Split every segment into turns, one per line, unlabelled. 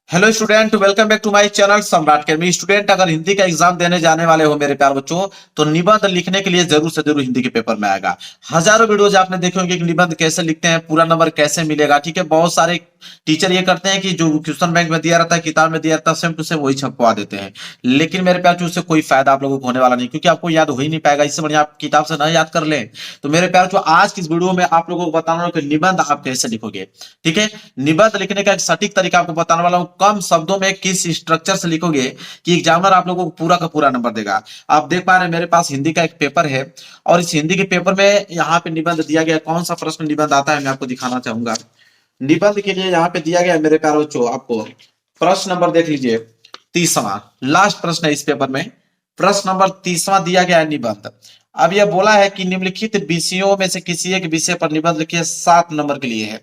Hello student, welcome back to my channel Samrat academy. Student, अगर हिंदी का exam देने जाने वाले हो मेरे प्यार बच्चों, तो निबंध लिखने के लिए जरूर से जरूर हिंदी के पेपर में आएगा। हजारों वीडियोज आपने देखे होंगे कि निबंध कैसे लिखते हैं, पूरा नंबर कैसे मिलेगा। ठीक है, बहुत सारे टीचर ये करते हैं कि जो क्वेश्चन बैंक में दिया रहता है, किताब में दिया रहता है, सेम टू सेम वही छपवा देते हैं। लेकिन मेरे प्यार बच्चों, उससे कोई फायदा आप लोगों को होने वाला नहीं, क्योंकि आपको याद हो ही नहीं पाएगा। इससे बढ़िया आप किताब से न याद कर लें। तो मेरे प्यार बच्चों, आज की इस वीडियो में आप लोगों को बताना होगा कि निबंध आप कैसे लिखोगे। ठीक है, निबंध लिखने का एक सटीक तरीका आपको बताने वाला हूं। कम शब्दों में किस स्ट्रक्चर से लिखोगे कि एग्जामिनर आप लोगों को पूरा का पूरा नंबर देगा। आप देख पा रहे हैं मेरे पास हिंदी का एक पेपर है, और इस हिंदी के पेपर में यहाँ पे निबंध दिया गया। कौन सा प्रश्न निबंध आता है मैं आपको दिखाना चाहूंगा। निबंध के लिए यहाँ पे दिया गया है मेरे प्यारे बच्चों, आपको प्रश्न नंबर देख लीजिए, 30वां लास्ट प्रश्न है इस पेपर में। प्रश्न नंबर 30वां दिया गया है निबंध। अब यह बोला है कि निम्नलिखित विषयों में से किसी एक विषय पर निबंध लिखिए। 7 नंबर के लिए है।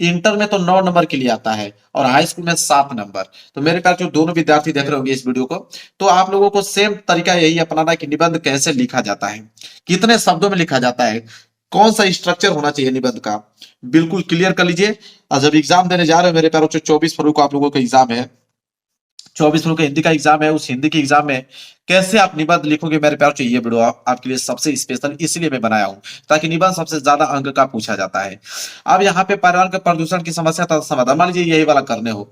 इंटर में तो 9 नंबर के लिए आता है, और हाई स्कूल में 7 नंबर। तो मेरे ख्याल जो दोनों विद्यार्थी देख रहे होंगे इस वीडियो को, तो आप लोगों को सेम तरीका यही अपनाना है कि निबंध कैसे लिखा जाता है, कितने शब्दों में लिखा जाता है, कौन सा स्ट्रक्चर होना चाहिए निबंध का, बिल्कुल क्लियर कर लीजिए। और जब एग्जाम देने जा रहे हो मेरे प्यारों, 24 फरवरी को आप लोगों का एग्जाम है, 24 फरवरी का हिंदी का एग्जाम है। उस हिंदी के एग्जाम में कैसे आप निबंध लिखोगे मेरे प्यार, ये वीडियो आपके लिए सबसे स्पेशल इसलिए मैं बनाया हूं, ताकि निबंध सबसे ज्यादा अंक का पूछा जाता है। अब यहाँ पे पर्यावरण के प्रदूषण की समस्या का समाधान, मान लीजिए यही वाला करने हो,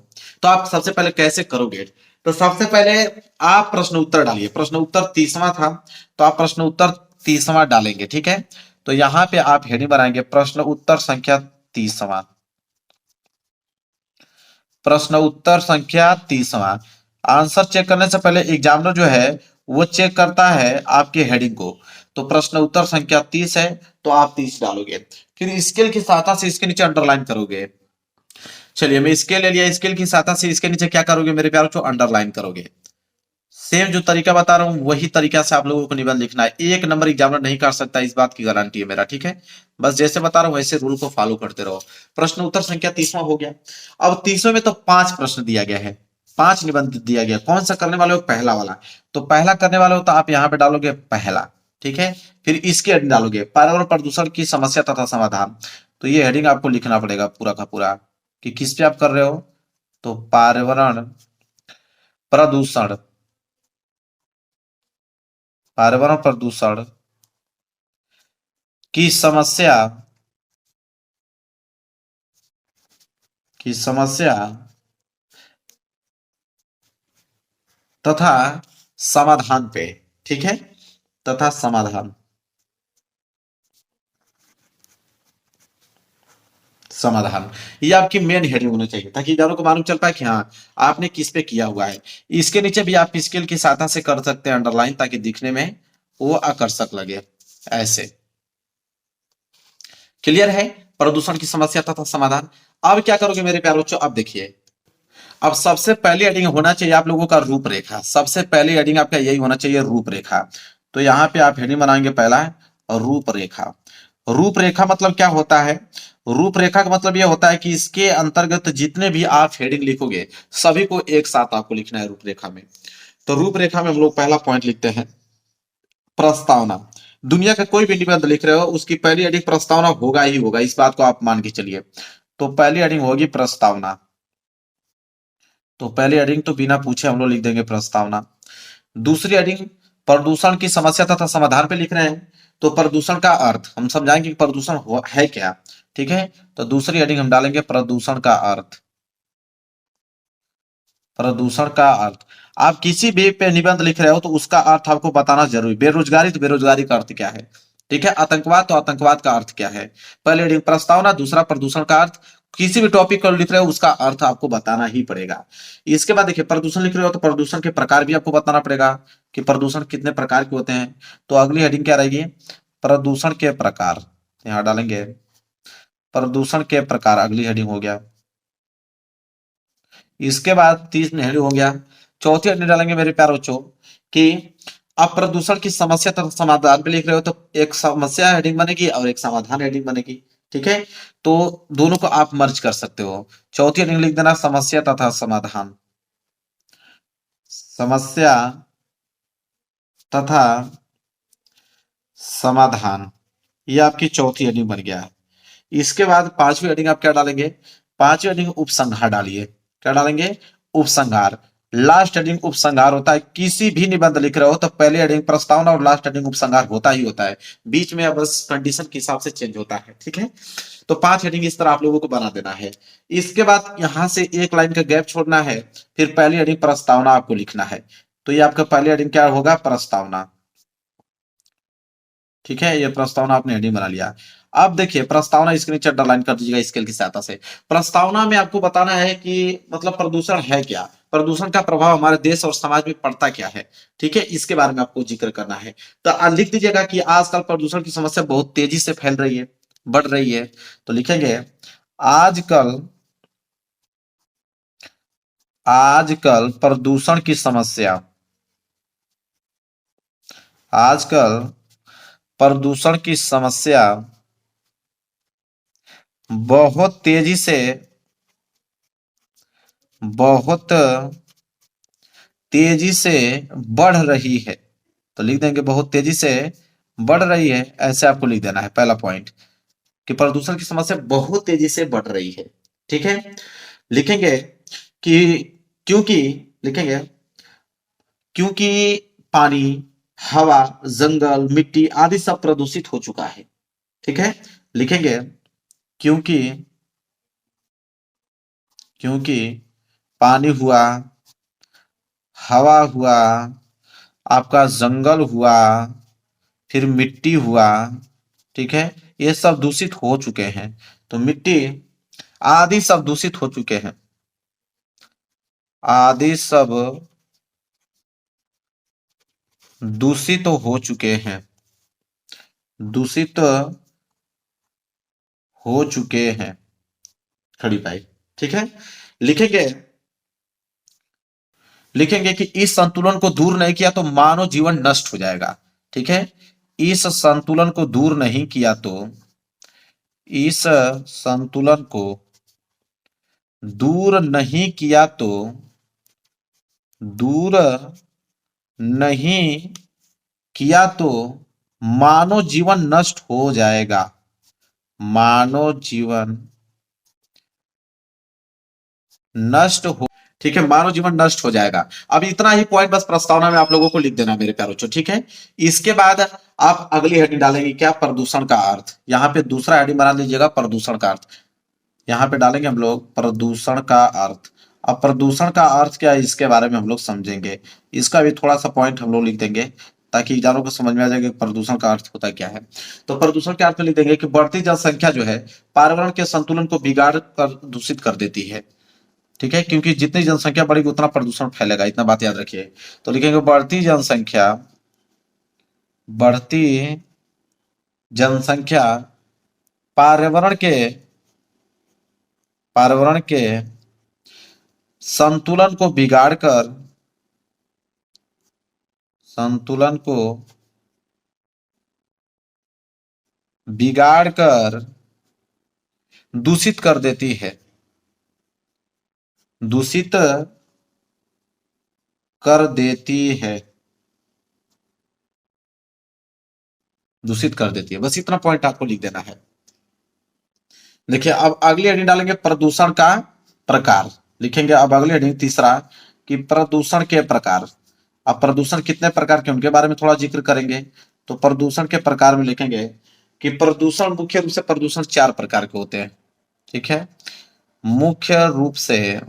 तो आप सबसे पहले कैसे करोगे। तो सबसे पहले आप प्रश्न उत्तर डालिए। प्रश्न उत्तर 30वां था, तो आप प्रश्न उत्तर 30वां डालेंगे। ठीक है, तो यहाँ पे आप हेडिंग बनाएंगे प्रश्न उत्तर संख्या 30वां। प्रश्न उत्तर संख्या 30वां। आंसर चेक करने से पहले एग्जामिनर जो है वो चेक करता है आपके हेडिंग को। तो प्रश्न उत्तर संख्या 30 है, तो आप 30 डालोगे। फिर स्केल की सहायता से इसके नीचे अंडरलाइन करोगे। चलिए, मैं स्केल ले लिया। स्केल की सहायता से इसके नीचे क्या करोगे मेरे प्यारों को, अंडरलाइन करोगे। सेम जो तरीका बता रहा हूं वही तरीका से आप लोगों को निबंध लिखना है। 1 नंबर एग्जामिनर नहीं कर सकता, इस बात की गारंटी है मेरा। ठीक है, बस जैसे बता रहा हूं वैसे रूल को फॉलो करते रहो। प्रश्न उत्तर संख्या 30वां हो गया। अब 30वें में तो 5 प्रश्न दिया गया है, 5 निबंध दिया गया। कौन सा करने वाले हो, पहला वाला। तो पहला करने वाले हो तो आप यहां पे डालोगे पहला। ठीक है, फिर इसके हेडिंग डालोगे पर्यावरण प्रदूषण की समस्या तथा समाधान। तो ये हेडिंग आपको लिखना पड़ेगा पूरा का पूरा, कि किस पे आप कर रहे हो। तो पर्यावरण प्रदूषण, पर्यावरण प्रदूषण की समस्या, की समस्या तथा समाधान पे। ठीक है, तथा समाधान, समाधान ये आपकी मेन हेडिंग होनी चाहिए, ताकि इधरों को मालूम चल पाए कि हाँ आपने किस पे किया हुआ है। इसके नीचे भी आप स्केल की सहायता से कर सकते हैं अंडरलाइन, ताकि दिखने में वो आकर्षक लगे। ऐसे क्लियर है। प्रदूषण की समस्या तथा समाधान। अब क्या करोगे मेरे प्यारे बच्चों, अब देखिए। अब सबसे पहली हेडिंग होना चाहिए आप लोगों का रूपरेखा। सबसे पहली हेडिंग आपका यही होना चाहिए, रूपरेखा। तो यहाँ पे आप हेडिंग बनाएंगे पहला रूपरेखा। रूपरेखा मतलब क्या होता है। रूपरेखा का मतलब यह होता है कि इसके अंतर्गत जितने भी आप हेडिंग लिखोगे सभी को एक साथ आपको लिखना है रूपरेखा में। तो रूपरेखा में हम लोग पहला पॉइंट लिखते हैं प्रस्तावना। दुनिया का कोई भी निबंध लिख रहे हो उसकी पहली हेडिंग प्रस्तावना होगा ही होगा, इस बात को आप मान के चलिए। तो पहली हेडिंग होगी प्रस्तावना। तो पहली हेडिंग तो बिना पूछे हम लोग लिख देंगे प्रस्तावना। दूसरी हेडिंग प्रदूषण की समस्या तथा समाधान पे लिख रहे हैं, तो प्रदूषण का अर्थ हम समझाएंगे कि प्रदूषण है क्या। ठीक है, तो दूसरी हेडिंग हम डालेंगे प्रदूषण का अर्थ। प्रदूषण का अर्थ। आप किसी भी पे निबंध लिख रहे हो तो उसका अर्थ आपको बताना जरूरी। बेरोजगारी तो बेरोजगारी का अर्थ क्या है। ठीक है, आतंकवाद तो आतंकवाद का अर्थ क्या है। पहले हेडिंग प्रस्तावना, दूसरा प्रदूषण का अर्थ। किसी भी टॉपिक को लिख रहे हो उसका अर्थ आपको बताना ही पड़ेगा। इसके बाद देखिए, प्रदूषण लिख रहे हो तो प्रदूषण के प्रकार भी आपको बताना पड़ेगा, कि प्रदूषण कितने प्रकार के होते हैं। तो अगली हेडिंग क्या रहेगी, प्रदूषण के प्रकार। यहां डालेंगे प्रदूषण के प्रकार, अगली हेडिंग हो गया। इसके बाद 30 हेडिंग हो गया। चौथी हेडिंग डालेंगे मेरे प्यारे बच्चों, कि आप प्रदूषण की समस्या तथा समाधान पे लिख रहे हो, तो एक समस्या हेडिंग बनेगी और एक समाधान हेडिंग बनेगी। ठीक है, तो दोनों को आप मर्ज कर सकते हो। चौथी हेडिंग लिख देना समस्या तथा समाधान। समस्या तथा समाधान, ये आपकी चौथी हेडिंग बन गया है। इसके बाद पांचवी हेडिंग आप क्या डालेंगे, पांचवी हेडिंग उपसंहार डालिए। क्या डालेंगे, उपसंहार। लास्ट हेडिंग उपसंहार होता है। किसी भी निबंध लिख रहे हो तो पहले हेडिंग प्रस्तावना और लास्ट हेडिंग उपसंहार होता ही होता है। बीच में बस कंडीशन के हिसाब से चेंज होता है। ठीक है, तो 5 हेडिंग इस तरह आप लोगों को बना देना है। इसके बाद यहां से एक लाइन का गैप छोड़ना है, फिर पहली हेडिंग प्रस्तावना आपको लिखना है। तो ये आपका पहली हेडिंग क्या होगा, प्रस्तावना। ठीक है, ये प्रस्तावना आपने हेडिंग बना लिया। अब देखिए प्रस्तावना इसके नीचे अंडरलाइन कर दीजिएगा स्केल की सहायता से। प्रस्तावना में आपको बताना है कि मतलब प्रदूषण है क्या, प्रदूषण का प्रभाव हमारे देश और समाज में पड़ता क्या है। ठीक है, इसके बारे में आपको जिक्र करना है। तो लिख दीजिएगा कि आजकल प्रदूषण की समस्या बहुत तेजी से फैल रही है, बढ़ रही है। तो लिखेंगे आजकल आजकल प्रदूषण की समस्या, आजकल प्रदूषण की समस्या बहुत तेजी से, बहुत तेजी से बढ़ रही है। तो लिख देंगे बहुत तेजी से बढ़ रही है, ऐसे आपको लिख देना है पहला पॉइंट, कि प्रदूषण की समस्या बहुत तेजी से बढ़ रही है। ठीक है, लिखेंगे कि क्योंकि, लिखेंगे क्योंकि पानी, हवा, जंगल, मिट्टी आदि सब प्रदूषित हो चुका है। ठीक है, लिखेंगे क्योंकि, क्योंकि पानी हुआ, हवा हुआ, आपका जंगल हुआ, फिर मिट्टी हुआ। ठीक है, ये सब दूषित हो चुके हैं। तो मिट्टी आदि सब दूषित हो चुके हैं, आदि सब दूषित हो चुके हैं, दूषित हो चुके हैं खड़ी पाई। ठीक है, लिखेंगे, लिखेंगे कि इस संतुलन को दूर नहीं किया तो मानव जीवन नष्ट हो जाएगा। ठीक है, इस संतुलन को दूर नहीं किया तो, इस संतुलन को दूर नहीं किया तो, दूर नहीं किया तो मानव जीवन नष्ट हो जाएगा, मानव जीवन नष्ट हो। ठीक है, मानव जीवन नष्ट हो जाएगा। अब इतना ही पॉइंट बस प्रस्तावना में आप लोगों को लिख देना मेरे प्यारे बच्चों। ठीक है, इसके बाद आप अगली हेडिंग डालेंगे क्या, प्रदूषण का अर्थ। यहाँ पे दूसरा हेडिंग बना लीजिएगा प्रदूषण का अर्थ। यहाँ पे डालेंगे हम लोग प्रदूषण का अर्थ। अब प्रदूषण का अर्थ क्या है इसके बारे में हम लोग समझेंगे। इसका भी थोड़ा सा पॉइंट हम लोग लिख देंगे ताकि एग्जामों को समझ में आ जाए कि प्रदूषण का अर्थ होता क्या है। तो प्रदूषण के अर्थ में लिख देंगे कि बढ़ती जनसंख्या जो है पर्यावरण के संतुलन को बिगाड़ कर दूषित कर देती है। ठीक है, क्योंकि जितनी जनसंख्या बढ़ेगी उतना प्रदूषण फैलेगा, इतना बात याद रखिए। तो लिखेंगे बढ़ती जनसंख्या, बढ़ती जनसंख्या पर्यावरण के, पर्यावरण के संतुलन को बिगाड़कर, संतुलन को बिगाड़कर दूषित कर देती है, दूषित कर देती है, दूषित कर देती है। बस इतना पॉइंट आपको लिख देना है। देखिए अब अगली हेडिंग डालेंगे प्रदूषण का प्रकार। लिखेंगे अब अगली हेडिंग तीसरा कि प्रदूषण के प्रकार। अब प्रदूषण कितने प्रकार के उनके बारे में थोड़ा जिक्र करेंगे। तो प्रदूषण के प्रकार में लिखेंगे कि प्रदूषण मुख्य रूप से प्रदूषण 4 प्रकार के होते हैं। ठीक है, मुख्य रूप से,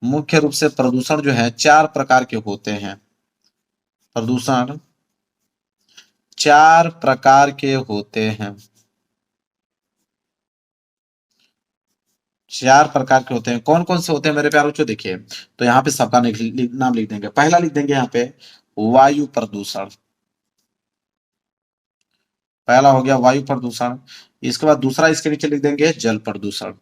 मुख्य रूप से प्रदूषण जो है 4 प्रकार के होते हैं। प्रदूषण 4 प्रकार के होते हैं, 4 प्रकार के होते हैं। कौन कौन से होते हैं मेरे प्यारे बच्चों, देखिए तो यहाँ पे सबका नाम लिख देंगे। पहला लिख देंगे यहाँ पे वायु प्रदूषण, पहला हो गया वायु प्रदूषण। इसके बाद दूसरा इसके नीचे लिख देंगे जल प्रदूषण,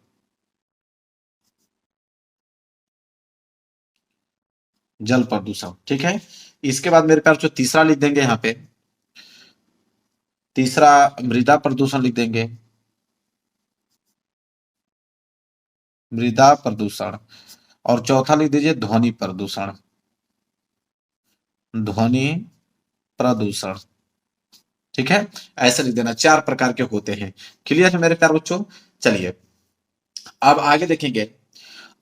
जल प्रदूषण। ठीक है, इसके बाद मेरे प्यारे बच्चों तीसरा लिख देंगे यहाँ पे, तीसरा मृदा प्रदूषण लिख देंगे, मृदा प्रदूषण। और चौथा लिख दीजिए ध्वनि प्रदूषण, ध्वनि प्रदूषण। ठीक है, ऐसे लिख देना, 4 प्रकार के होते हैं। क्लियर है मेरे प्यारे बच्चों। चलिए अब आगे देखेंगे।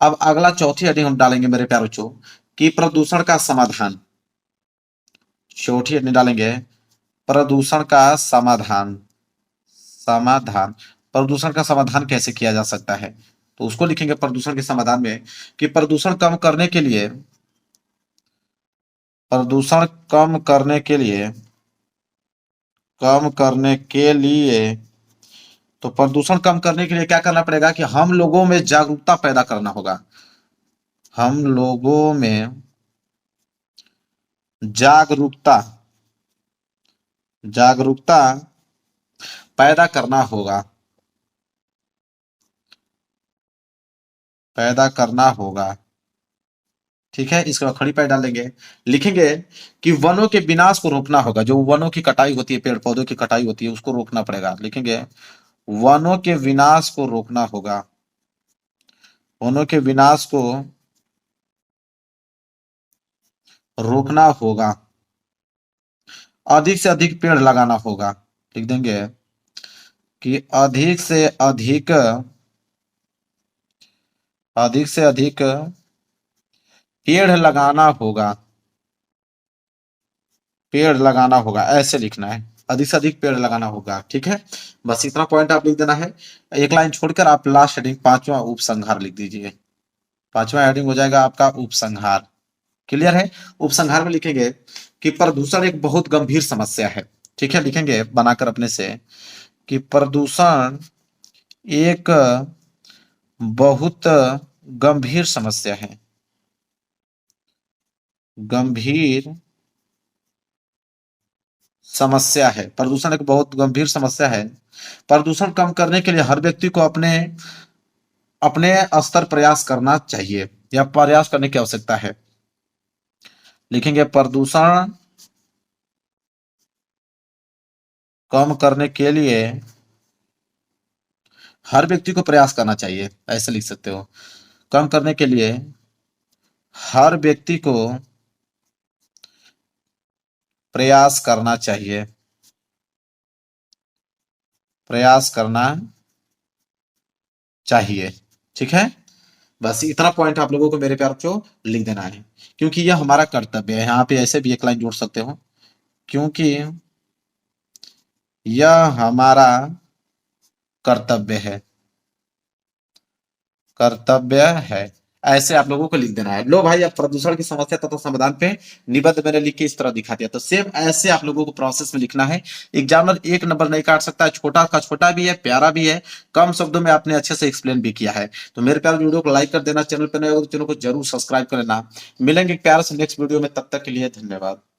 अब अगला चौथी हेडिंग हम डालेंगे मेरे प्यारे बच्चों कि प्रदूषण का समाधान। चौथी हेडिंग डालेंगे प्रदूषण का समाधान। समाधान, प्रदूषण का समाधान कैसे किया जा सकता है, तो उसको लिखेंगे प्रदूषण के समाधान में कि प्रदूषण कम करने के लिए, प्रदूषण कम करने के लिए, कम करने के लिए तो प्रदूषण कम करने के लिए क्या करना पड़ेगा कि हम लोगों में जागरूकता पैदा करना होगा। हम लोगों में जागरूकता, जागरूकता पैदा करना होगा, पैदा करना होगा। ठीक है, इसके बाद खड़ी पाई डाल देंगे, लिखेंगे कि वनों के विनाश को रोकना होगा। जो वनों की कटाई होती है, पेड़ पौधों की कटाई होती है, उसको रोकना पड़ेगा। लिखेंगे वनों के विनाश को रोकना होगा, वनों के विनाश को रोकना होगा। अधिक से अधिक पेड़ लगाना होगा। लिख देंगे कि अधिक से अधिक, अधिक से अधिक पेड़ लगाना होगा, पेड़ लगाना होगा, ऐसे लिखना है, अधिक से अधिक पेड़ लगाना होगा। ठीक है, बस इतना पॉइंट आप लिख देना है। एक लाइन छोड़कर आप लास्ट हेडिंग पांचवा उपसंहार लिख दीजिए। पांचवा हेडिंग हो जाएगा आपका उपसंहार। क्लियर है, उपसंहार में लिखेंगे कि प्रदूषण एक बहुत गंभीर समस्या है। ठीक है, लिखेंगे बनाकर अपने से कि प्रदूषण एक बहुत गंभीर समस्या है, गंभीर समस्या है। प्रदूषण एक बहुत गंभीर समस्या है। प्रदूषण कम करने के लिए हर व्यक्ति को अपने अपने स्तर प्रयास करना चाहिए या प्रयास करने की आवश्यकता है। लिखेंगे प्रदूषण कम करने के लिए हर व्यक्ति को प्रयास करना चाहिए, ऐसे लिख सकते हो। कम करने के लिए हर व्यक्ति को प्रयास करना चाहिए, प्रयास करना चाहिए। ठीक है, बस इतना पॉइंट आप लोगों को मेरे प्यार बच्चों लिख देना है, क्योंकि यह हमारा कर्तव्य है। यहाँ पे ऐसे भी एक लाइन जोड़ सकते हो, क्योंकि यह हमारा कर्तव्य है, कर्तव्य है, ऐसे आप लोगों को लिख देना है। लो भाई, अब प्रदूषण की समस्या तथा समाधान पे निबंध मैंने लिख के इस तरह दिखा दिया, तो सेम ऐसे आप लोगों को प्रोसेस में लिखना है। एग्जामिनर एक नंबर नहीं काट सकता है, छोटा का छोटा भी है, प्यारा भी है, कम शब्दों में आपने अच्छे से एक्सप्लेन भी किया है। तो मेरे प्यारे वीडियो को लाइक कर देना, चैनल पर नए हो तो चैनल को जरूर सब्सक्राइब कर लेना। मिलेंगे प्यार से नेक्स्ट वीडियो में, तब तक के लिए धन्यवाद।